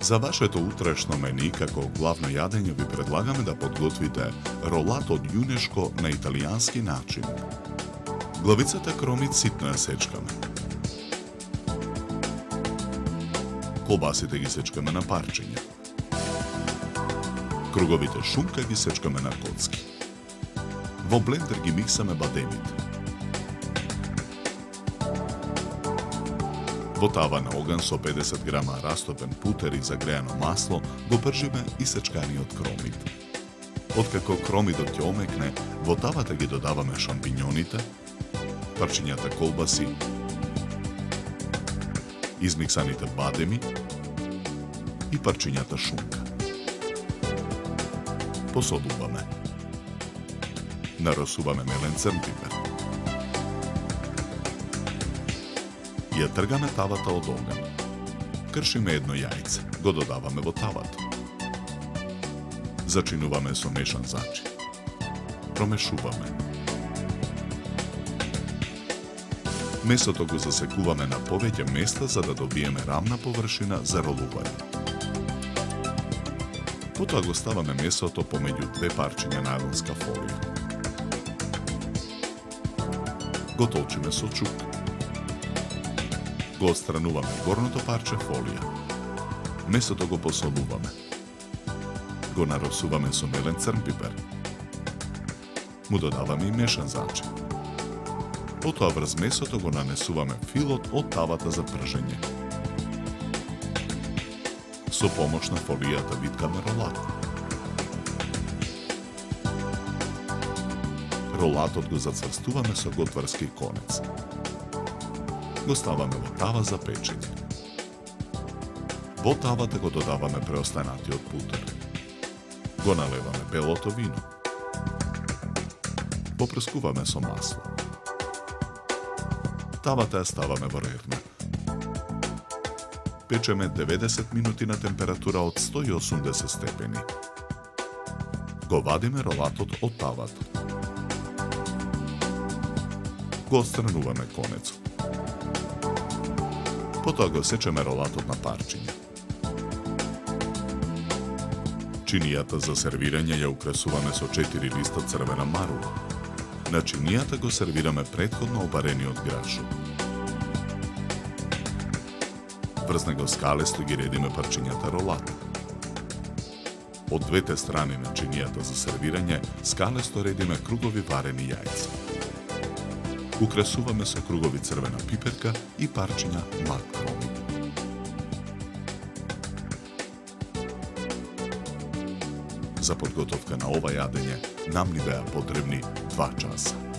За вашето утрешно мени, како главно јадење, ви предлагаме да подготвите ролат од јунешко на италијански начин. Главицата кромит ситно ја сечкаме. Колбасите ги сечкаме на парчиња. Круговите шунка ги сечкаме на коцки. Во блендер ги миксаме бадемите. Во тава на оган со 50 грама растопен путер и загреано масло го пржиме и сечканиот кромит. Откако кромидот ќе омекне, во тавата ги додаваме шампињоните, парчињата колбаси, измиксаните бадеми и парчињата шунка. Посолуваме. Наросуваме мелен црн пипер. Ја тргаме тавата од оган. Кршиме едно јајце, го додаваме во тавата. Зачинуваме со мешан зачин. Промешуваме. Месото го засекуваме на повеќе места за да добиеме рамна површина за ролување. Потоа го ставаме месото помеѓу две парчиња најлонска фолија. Го толчиме со чук. Го отстрануваме горното парче фолија. Месото го посолуваме. Го наросуваме со мелен црн пипер. Му додаваме и мешан зачин. Потоа врз месото го нанесуваме филот од тавата за пржење. Со помош на фолијата виткаме ролат. Ролатот го зацврстуваме со готварски конец. Го ставаме во тава за печење. Во тавата го додаваме преостанатиот путер. Го налеваме белото вино. Попрскуваме со масло. Тавата ја ставаме во рерна. Печеме 90 минути на температура од 180 степени. Го вадиме ролатот од тавата. Го отстрануваме конецот. Потоа го сечеме ролатот на парчиња. Чинијата за сервирање ја украсуваме со 4 листа црвена марула. На чинијата го сервираме претходно обарениот грашок. Врз него скалесто ги редиме парчињата ролат. Од двете страни на чинијата за сервирање скалесто редиме кругови варени јајца. Украсуваме со кругови црвена пиперка и парчиња мак кромит. За подготовка на ова јадење нам ни беа потребни 2 часа.